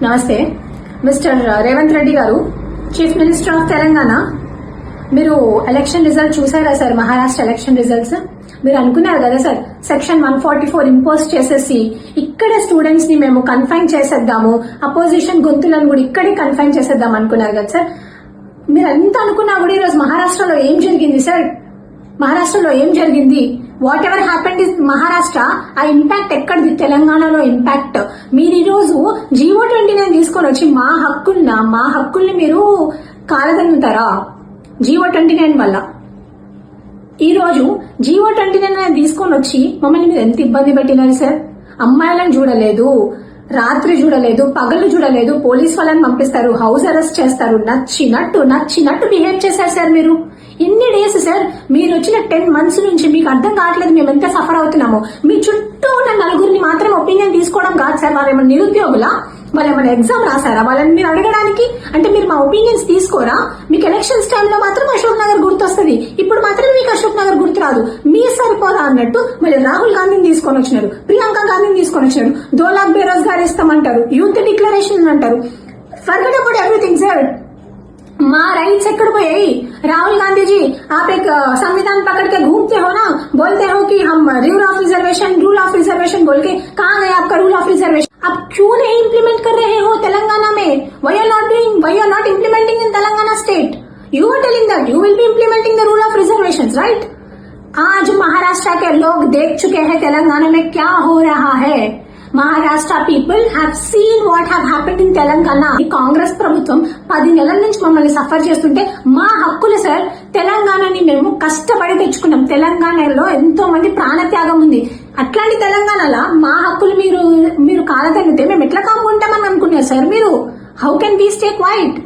నమస్తే. మిస్టర్ రేవంత్ రెడ్డి గారు, chief minister of Telangana, మీరు ఎలక్షన్ రిజల్ట్ చూసారా సార్? మహారాష్ట్ర ఎలక్షన్ రిజల్ట్స్ మీరు అనుకున్నారు కదా సార్, సెక్షన్ 144 ఇంపోజ్ చేసేసి ఇక్కడ స్టూడెంట్స్ ని మేము కన్ఫైన్ చేసేద్దాము, అపోజిషన్ గొంతులను కూడా ఇక్కడే కన్ఫైన్ చేసేద్దాం అనుకున్నారు కదా సార్. మీరు ఎంత అనుకున్నా కూడా ఈరోజు మహారాష్ట్రలో ఏం జరిగింది సార్? మహారాష్ట్రలో ఏం జరిగింది? What ever happened is Maharashtra, ఆ ఇంపాక్ట్ ఎక్కడిది? తెలంగాణలో ఇంపాక్ట్. మీరు ఈరోజు జీవో 29 తీసుకొని వచ్చి మా హక్కుల్ని మీరు కాలదన్నుతారా? జీవో 29 వల్ల ఈరోజు జీవో 29 తీసుకొని వచ్చి మమ్మల్ని మీరు ఎంత ఇబ్బంది పెట్టినారు సార్? అమ్మాయిలను చూడలేదు, రాత్రి చూడలేదు, పగలు చూడలేదు, పోలీస్ వాళ్ళని పంపిస్తారు, హౌస్ అరెస్ట్ చేస్తారు, నచ్చినట్టు బిహేవ్ చేశారు సార్. మీరు ఎన్ని డేస్ సార్? మీరు వచ్చిన 10 months నుంచి మీకు అర్థం కావట్లేదు మేము ఎంత సఫర్ అవుతున్నామో. మీ చుట్టూ ఉన్న నలుగురిని మాత్రం ఒపీనియన్ తీసుకోవడం కాదు సార్. వాళ్ళు ఏమైనా నిరుద్యోగులా? వాళ్ళు ఏమైనా ఎగ్జామ్ రాసారా వాళ్ళని మీరు అడగడానికి? అంటే మీరు మా ఒపీనియన్స్ తీసుకోరా? మీకు ఎలక్షన్స్ టైంలో మాత్రం అశోక్ నగర్ గుర్తొస్తుంది, ఇప్పుడు మాత్రం మీకు అశోక్ నగర్ గుర్తు రాదు. మీ సరిపోదా అన్నట్టు మళ్ళీ రాహుల్ గాంధీని తీసుకొని వచ్చినారు, ప్రియాంక గాంధీని తీసుకొని వచ్చినారు, 2 लाख బేరోజ్గార్ ఇస్తామంటారు, యూత్ డిక్లరేషన్ అంటారు. Forget about everything sir. మా రైट्स ఎక్కడ పోయాయి? राहुल गांधी जी, आप एक संविधान पकड़ के घूमते हो ना, बोलते हो कि हम रूल ऑफ रिजर्वेशन बोल के, कहाँ गया आपका रूल ऑफ रिजर्वेशन? आप क्यों नहीं इम्प्लीमेंट कर रहे हो तेलंगाना में? why you are not implementing in Telangana state? You are telling that you will be implementing the rule of reservations, right? आज महाराष्ट्र के लोग देख चुके हैं तेलंगाना में क्या हो रहा है. Maharashtra people have seen what have happened in Telangana. ఈ కాంగ్రెస్ ప్రభుత్వం 10 నెలల నుంచి మమ్మల్ని సఫర్ చేస్తుంటే మా హక్కులు సార్. తెలంగాణని మేము కష్టపడి తెచ్చుకున్నాం. తెలంగాణలో ఎంతో మంది ప్రాణత్యాగం ఉంది. అట్లాంటి తెలంగాణలో మా హక్కులు మీరు కాలదన్నితే మేము ఎట్లా కాముకుంటామని అనుకున్నారు సార్ మీరు? How can be stay quiet?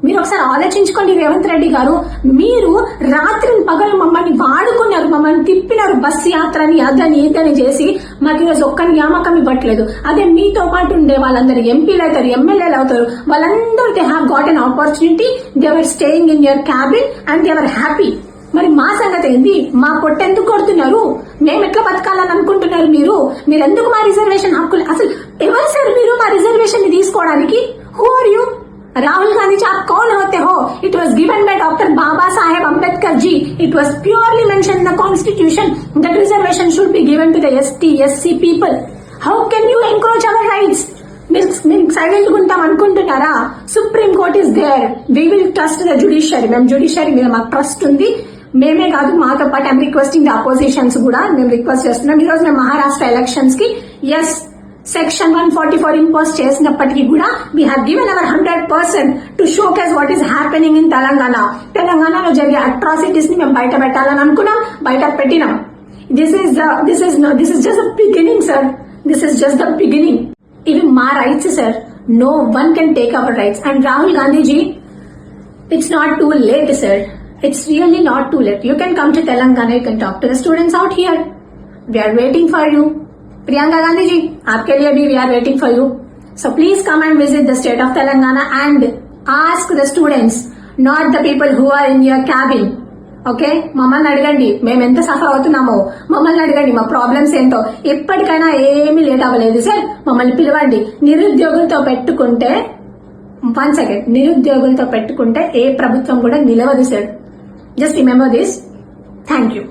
మీరు ఒకసారి ఆలోచించుకోండి రేవంత్ రెడ్డి గారు. మీరు రాత్రి పగలు మమ్మల్ని వాడుకున్నారు, మమ్మల్ని తిప్పినారు, బస్ యాత్రని అదని ఇదని చేసి మాకు ఈరోజు ఒక్క నియామకం ఇవ్వట్లేదు. అదే మీతో పాటు ఉండే వాళ్ళందరూ ఎంపీలు అవుతారు, ఎమ్మెల్యేలు అవుతారు, వాళ్ళందరూ they have got an opportunity, they are staying in your cabin and they are happy. మరి మా సంగతి ఏంది? మా పొట్ట ఎందుకు కొడుతున్నారు? మేము ఎట్లా బతకాలని అనుకుంటున్నారు మీరు? మీరెందుకు మా రిజర్వేషన్ హక్కులు? అసలు ఎవరు సార్ మీరు మా రిజర్వేషన్ ని తీసుకోవడానికి? Who are you? Rahul Gandhi ji, आप कौन होते हो? It was given by Dr. Baba Saheb Ambedkar ji. It was purely mentioned in the constitution that reservation should be given to the ST, SC people. How can you encroach our rights? మీరు silent ఉంటాం అనుకుంటున్నారా? Supreme court is there. We will trust the judiciary. మేము judiciary మీద మాకు trust ఉంది. మేమే కాదు, మాతో పాటు ఐఎమ్ రిక్వెస్టింగ్ ద అపోజిషన్స్ కూడా మేము రిక్వెస్ట్ చేస్తున్నాం. ఈ రోజు మేము మహారాష్ట్ర ఎలక్షన్స్ కి ఎస్ సెక్షన్ 144 ఇంపోజ్ చేసినప్పటికీ కూడా we have given our 100% to showcase what is happening in Telangana. తెలంగాణలో జరిగే అట్రాసిటీస్ ని మేము బయట పెట్టాలని అనుకున్నాం, బయట పెట్టినాం. This is just the beginning sir. This is just the beginning. ఇవి మా rights sir. No one can take our rights. And Rahul Gandhiji, it's not too late sir. It's really not too late. You can come to Telangana, you can talk to the students out here. We are waiting for you. Priyanka Gandhi ji, आपके लिए भी we are waiting for you. So please come and visit the state of Telangana and ask the students, not the people who are in your cabin. Okay, మమ్మల్ని అడగండి మేము ఎంత suffer అవుతున్నామో. మమ్మల్ని అడగండి మా ప్రాబ్లమ్స్ ఏంటో. ఎప్పటికైనా ఏమీ లేట్ అవ్వలేదు సార్. మమ్మల్ని పిలవండి. నిరుద్యోగులతో పెట్టుకుంటే, 1 second, నిరుద్యోగులతో పెట్టుకుంటే ఏ ప్రభుత్వం కూడా నిలవదు sir. Just remember this. Thank you.